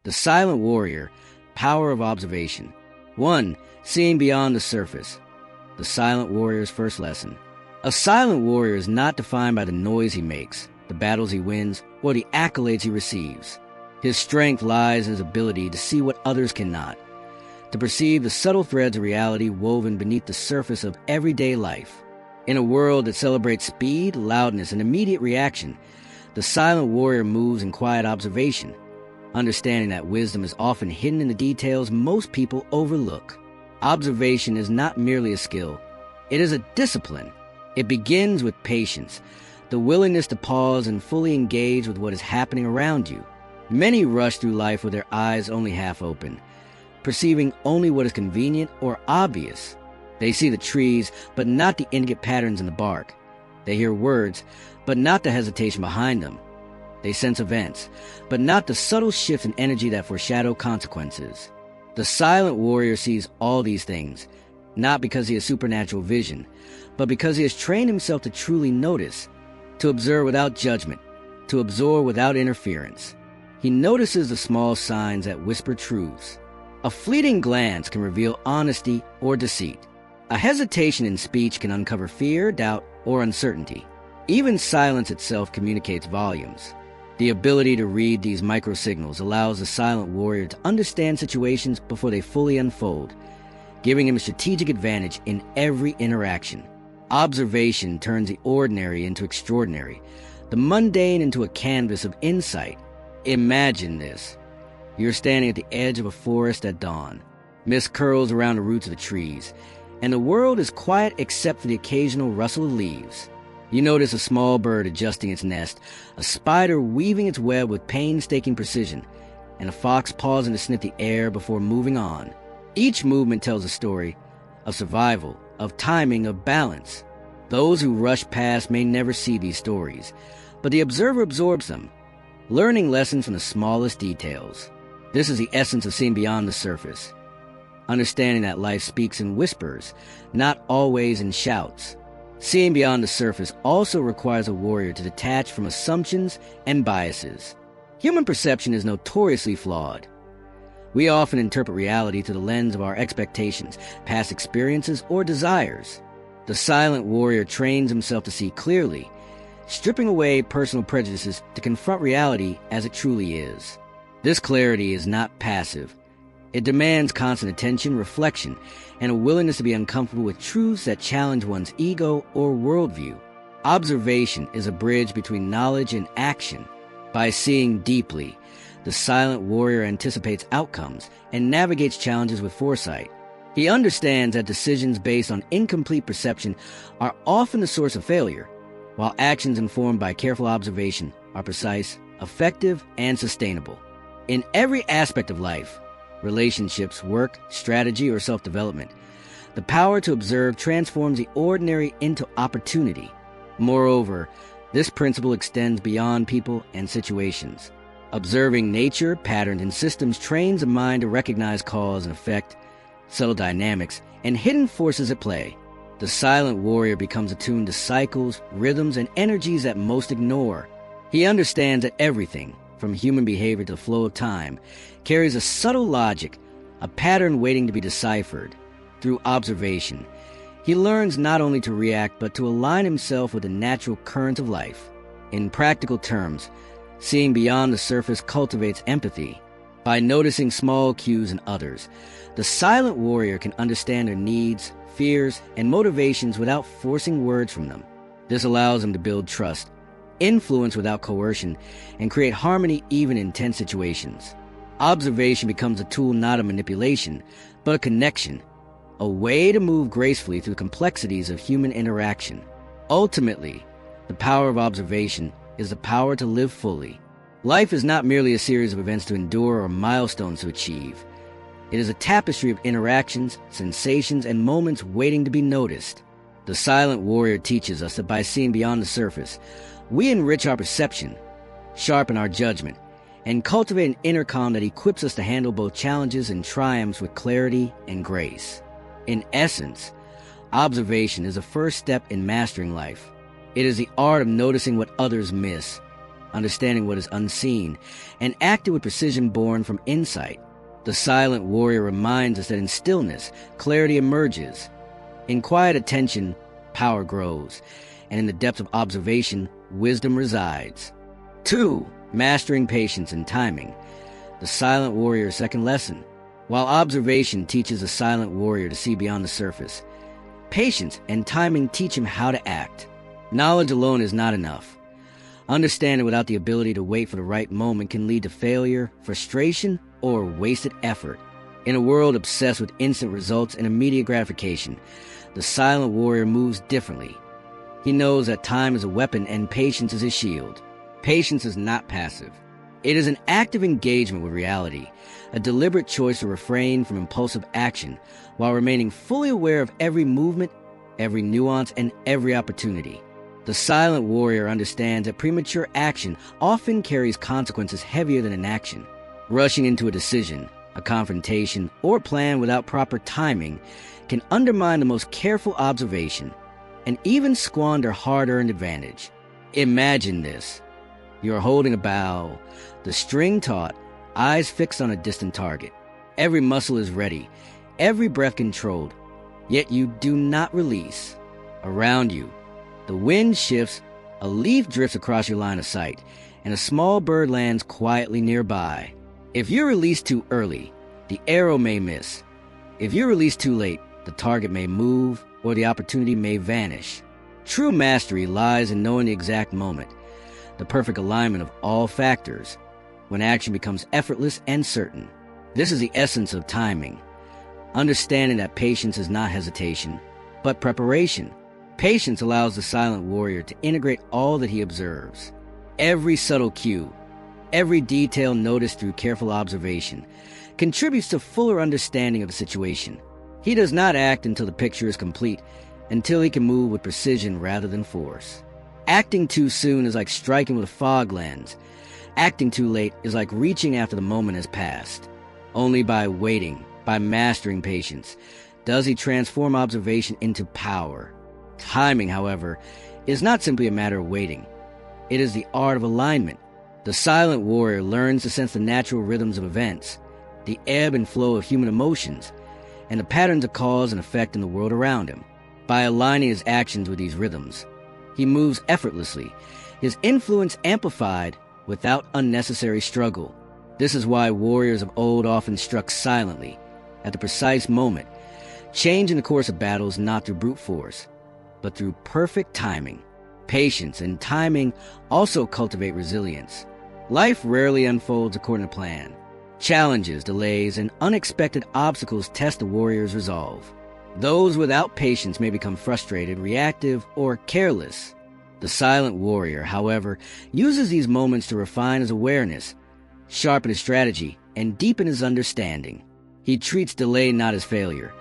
The silent warrior, power of observation. 1. Seeing beyond the surface. The silent warrior's first lesson. A silent warrior is not defined by the noise he makes, the battles he wins, or the accolades he receives. His strength lies in his ability to see what others cannot, to perceive the subtle threads of reality woven beneath the surface of everyday life. In a world that celebrates speed, loudness, and immediate reaction, the silent warrior moves in quiet observation, understanding that wisdom is often hidden in the details most people overlook. Observation is not merely a skill, it is a discipline. It begins with patience, the willingness to pause and fully engage with what is happening around you. Many rush through life with their eyes only half open, perceiving only what is convenient or obvious. They see the trees, but not the intricate patterns in the bark. They hear words, but not the hesitation behind them. They sense events, but not the subtle shifts in energy that foreshadow consequences. The silent warrior sees all these things, not because he has supernatural vision, but because he has trained himself to truly notice, to observe without judgment, to absorb without interference. He notices the small signs that whisper truths. A fleeting glance can reveal honesty or deceit. A hesitation in speech can uncover fear, doubt, or uncertainty. Even silence itself communicates volumes. The ability to read these microsignals allows the silent warrior to understand situations before they fully unfold, giving him a strategic advantage in every interaction. Observation turns the ordinary into extraordinary, the mundane into a canvas of insight. Imagine this. You're standing at the edge of a forest at dawn. Mist curls around the roots of the trees, and the world is quiet except for the occasional rustle of leaves. You notice a small bird adjusting its nest, a spider weaving its web with painstaking precision, and a fox pausing to sniff the air before moving on. Each movement tells a story of survival, of timing, of balance. Those who rush past may never see these stories, but the observer absorbs them, learning lessons from the smallest details. This is the essence of seeing beyond the surface, understanding that life speaks in whispers, not always in shouts. Seeing beyond the surface also requires a warrior to detach from assumptions and biases. Human perception is notoriously flawed. We often interpret reality through the lens of our expectations, past experiences, or desires. The silent warrior trains himself to see clearly, stripping away personal prejudices to confront reality as it truly is. This clarity is not passive. It demands constant attention, reflection, and a willingness to be uncomfortable with truths that challenge one's ego or worldview. Observation is a bridge between knowledge and action. By seeing deeply, the silent warrior anticipates outcomes and navigates challenges with foresight. He understands that decisions based on incomplete perception are often the source of failure, while actions informed by careful observation are precise, effective, and sustainable. In every aspect of life, relationships, work, strategy, or self-development, the power to observe transforms the ordinary into opportunity. Moreover, this principle extends beyond people and situations. Observing nature, patterns, and systems trains the mind to recognize cause and effect, subtle dynamics, and hidden forces at play. The silent warrior becomes attuned to cycles, rhythms, and energies that most ignore. He understands that everything, from human behavior to the flow of time, carries a subtle logic, a pattern waiting to be deciphered. Through observation, he learns not only to react but to align himself with the natural current of life. In practical terms, seeing beyond the surface cultivates empathy. By noticing small cues in others, the silent warrior can understand their needs, fears, and motivations without forcing words from them. This allows him to build trust, influence without coercion, and create harmony even in tense situations. Observation becomes a tool not of manipulation, but a connection, a way to move gracefully through the complexities of human interaction. Ultimately, the power of observation is the power to live fully. Life is not merely a series of events to endure or milestones to achieve. It is a tapestry of interactions, sensations, and moments waiting to be noticed. The silent warrior teaches us that by seeing beyond the surface, we enrich our perception, sharpen our judgment, and cultivate an inner calm that equips us to handle both challenges and triumphs with clarity and grace. In essence, observation is the first step in mastering life. It is the art of noticing what others miss, understanding what is unseen, and acted with precision born from insight. The silent warrior reminds us that in stillness, clarity emerges. In quiet attention, power grows, and in the depth of observation, wisdom resides. 2. Mastering patience and timing. The silent warrior's second lesson. While observation teaches the silent warrior to see beyond the surface, patience and timing teach him how to act. Knowledge alone is not enough. Understanding without the ability to wait for the right moment can lead to failure, frustration, or wasted effort. In a world obsessed with instant results and immediate gratification, the silent warrior moves differently. He knows that time is a weapon and patience is his shield. Patience is not passive. It is an active engagement with reality, a deliberate choice to refrain from impulsive action while remaining fully aware of every movement, every nuance, and every opportunity. The silent warrior understands that premature action often carries consequences heavier than inaction. Rushing into a decision, a confrontation, or plan without proper timing can undermine the most careful observation and even squander hard-earned advantage. Imagine this. You're holding a bow, the string taut, eyes fixed on a distant target. Every muscle is ready, every breath controlled, yet you do not release. Around you, the wind shifts, a leaf drifts across your line of sight, and a small bird lands quietly nearby. If you release too early, the arrow may miss. If you release too late, the target may move or the opportunity may vanish. True mastery lies in knowing the exact moment, the perfect alignment of all factors, when action becomes effortless and certain. This is the essence of timing. Understanding that patience is not hesitation, but preparation. Patience allows the silent warrior to integrate all that he observes. Every subtle cue, every detail noticed through careful observation, contributes to fuller understanding of the situation. He does not act until the picture is complete, until he can move with precision rather than force. Acting too soon is like striking with a fog lens. Acting too late is like reaching after the moment has passed. Only by waiting, by mastering patience, does he transform observation into power. Timing, however, is not simply a matter of waiting. It is the art of alignment. The silent warrior learns to sense the natural rhythms of events, the ebb and flow of human emotions, and the patterns of cause and effect in the world around him. By aligning his actions with these rhythms, he moves effortlessly, his influence amplified without unnecessary struggle. This is why warriors of old often struck silently, at the precise moment, changing the course of battles not through brute force, but through perfect timing. Patience and timing also cultivate resilience. Life rarely unfolds according to plan. Challenges, delays, and unexpected obstacles test the warrior's resolve. Those without patience may become frustrated, reactive, or careless. The silent warrior, however, uses these moments to refine his awareness, sharpen his strategy, and deepen his understanding. He treats delay not as failure,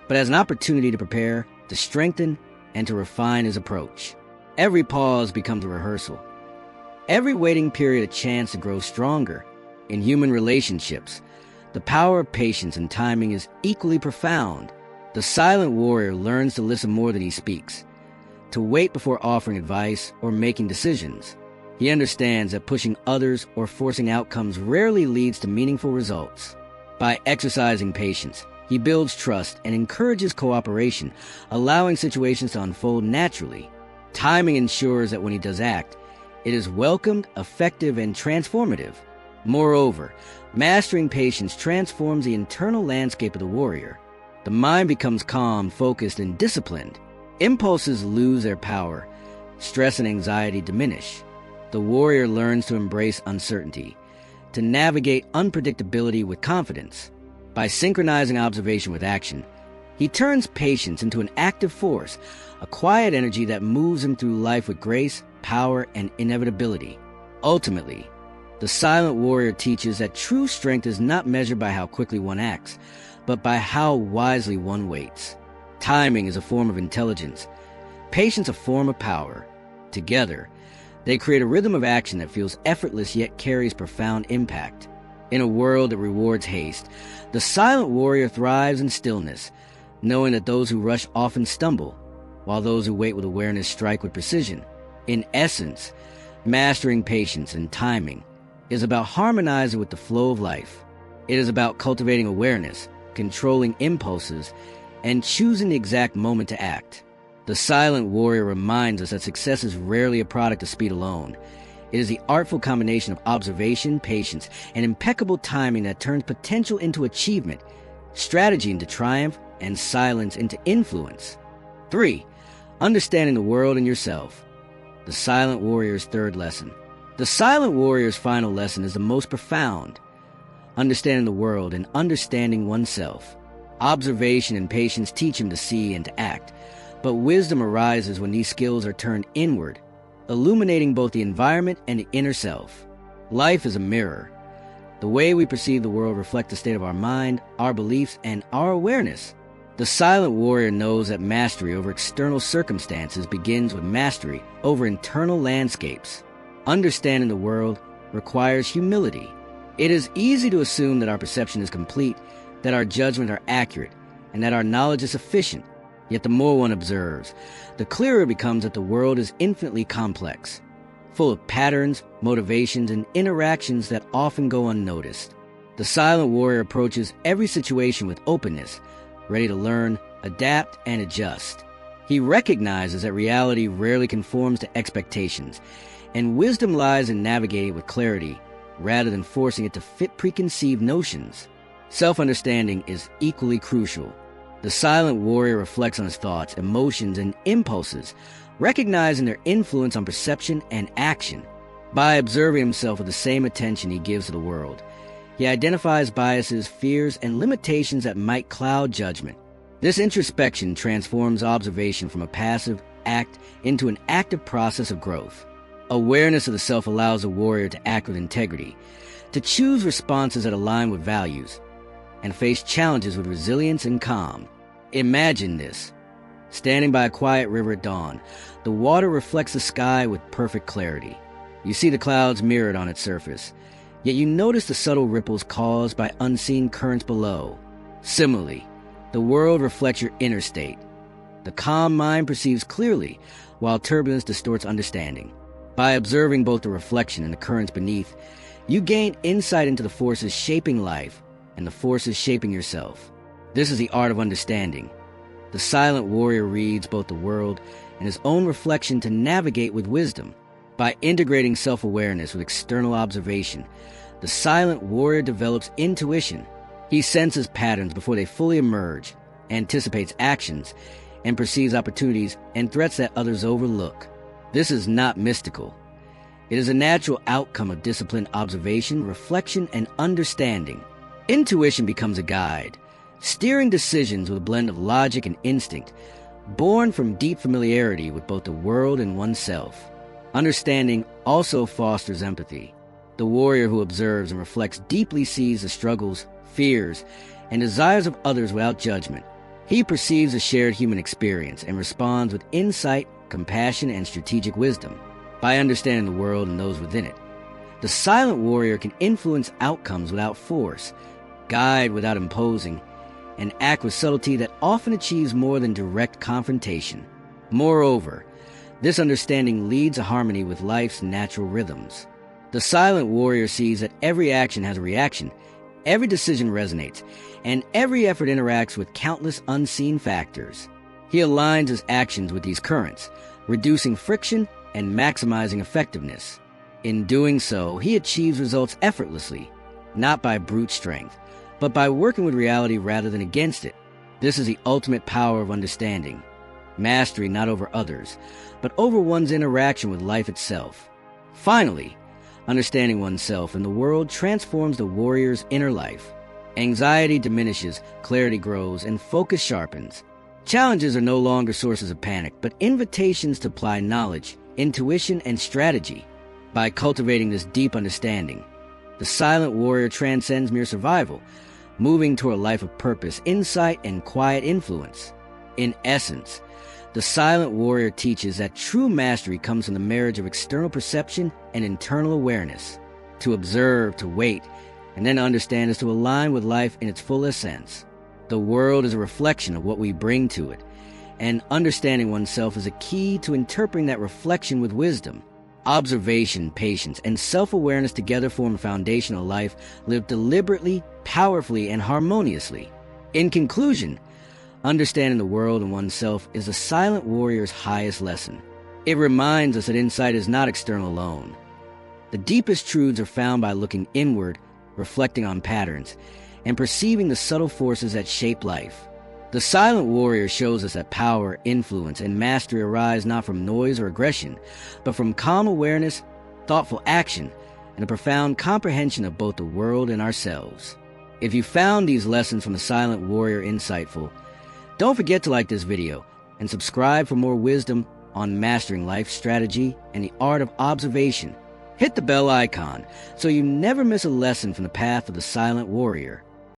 but as an opportunity to prepare, to strengthen, and to refine his approach. Every pause becomes a rehearsal. Every waiting period a chance to grow stronger. In human relationships, the power of patience and timing is equally profound. The silent warrior learns to listen more than he speaks, to wait before offering advice or making decisions. He understands that pushing others or forcing outcomes rarely leads to meaningful results. By exercising patience, he builds trust and encourages cooperation, allowing situations to unfold naturally. Timing ensures that when he does act, it is welcomed, effective, and transformative. Moreover, mastering patience transforms the internal landscape of the warrior. The mind becomes calm, focused, and disciplined. Impulses lose their power. Stress and anxiety diminish. The warrior learns to embrace uncertainty, to navigate unpredictability with confidence. By synchronizing observation with action, he turns patience into an active force, a quiet energy that moves him through life with grace, power, and inevitability. Ultimately, the silent warrior teaches that true strength is not measured by how quickly one acts, but by how wisely one waits. Timing is a form of intelligence, patience a form of power. Together, they create a rhythm of action that feels effortless yet carries profound impact. In a world that rewards haste, the silent warrior thrives in stillness, knowing that those who rush often stumble, while those who wait with awareness strike with precision. In essence, Mastering patience and timing is about harmonizing with the flow of life. It is about cultivating awareness, controlling impulses, and choosing the exact moment to act. The silent warrior reminds us that success is rarely a product of speed alone. It is the artful combination of observation, patience, and impeccable timing that turns potential into achievement, strategy into triumph, and silence into influence. 3. Understanding the world and yourself. The silent warrior's third lesson. The silent warrior's final lesson is the most profound. Understanding the world and understanding oneself. Observation and patience teach him to see and to act, but wisdom arises when these skills are turned inward, illuminating both the environment and the inner self. Life is a mirror. The way we perceive the world reflects the state of our mind, our beliefs, and our awareness. The silent warrior knows that mastery over external circumstances begins with mastery over internal landscapes. Understanding the world requires humility. It is easy to assume that our perception is complete, that our judgments are accurate, and that our knowledge is sufficient. Yet the more one observes, the clearer it becomes that the world is infinitely complex, full of patterns, motivations, and interactions that often go unnoticed. The silent warrior approaches every situation with openness, ready to learn, adapt, and adjust. He recognizes that reality rarely conforms to expectations, and wisdom lies in navigating with clarity rather than forcing it to fit preconceived notions. Self-understanding is equally crucial. The silent warrior reflects on his thoughts, emotions, and impulses, recognizing their influence on perception and action. By observing himself with the same attention he gives to the world, he identifies biases, fears, and limitations that might cloud judgment. This introspection transforms observation from a passive act into an active process of growth. Awareness of the self allows a warrior to act with integrity, to choose responses that align with values, and face challenges with resilience and calm. Imagine this. Standing by a quiet river at dawn, the water reflects the sky with perfect clarity. You see the clouds mirrored on its surface, yet you notice the subtle ripples caused by unseen currents below. Similarly, the world reflects your inner state. The calm mind perceives clearly, while turbulence distorts understanding. By observing both the reflection and the currents beneath, you gain insight into the forces shaping life and the forces shaping yourself. This is the art of understanding. The silent warrior reads both the world and his own reflection to navigate with wisdom. By integrating self-awareness with external observation, the silent warrior develops intuition. He senses patterns before they fully emerge, anticipates actions, and perceives opportunities and threats that others overlook. This is not mystical. It is a natural outcome of disciplined observation, reflection, and understanding. Intuition becomes a guide, steering decisions with a blend of logic and instinct, born from deep familiarity with both the world and oneself. Understanding also fosters empathy. The warrior who observes and reflects deeply sees the struggles, fears, and desires of others without judgment. He perceives a shared human experience and responds with insight, compassion, and strategic wisdom. By understanding the world and those within it, the silent warrior can influence outcomes without force, guide without imposing, and act with subtlety that often achieves more than direct confrontation. Moreover, this understanding leads to harmony with life's natural rhythms. The silent warrior sees that every action has a reaction, every decision resonates, and every effort interacts with countless unseen factors. He aligns his actions with these currents, reducing friction and maximizing effectiveness. In doing so, he achieves results effortlessly, not by brute strength, but by working with reality rather than against it. This is the ultimate power of understanding. Mastery not over others, but over one's interaction with life itself. Finally, understanding oneself and the world transforms the warrior's inner life. Anxiety diminishes, clarity grows, and focus sharpens. Challenges are no longer sources of panic, but invitations to apply knowledge, intuition, and strategy. By cultivating this deep understanding, the silent warrior transcends mere survival, moving toward a life of purpose, insight, and quiet influence. In essence, the silent warrior teaches that true mastery comes from the marriage of external perception and internal awareness. To observe, to wait, and then understand is to align with life in its fullest sense. The world is a reflection of what we bring to it, and understanding oneself is a key to interpreting that reflection with wisdom. Observation, patience, and self-awareness together form a foundation of life lived deliberately, powerfully, and harmoniously. In conclusion, understanding the world and oneself is the silent warrior's highest lesson. It reminds us that insight is not external alone. The deepest truths are found by looking inward, reflecting on patterns, and perceiving the subtle forces that shape life. The silent warrior shows us that power, influence, and mastery arise not from noise or aggression, but from calm awareness, thoughtful action, and a profound comprehension of both the world and ourselves. If you found these lessons from the silent warrior insightful, don't forget to like this video and subscribe for more wisdom on mastering life strategy and the art of observation. Hit the bell icon so you never miss a lesson from the path of the silent warrior.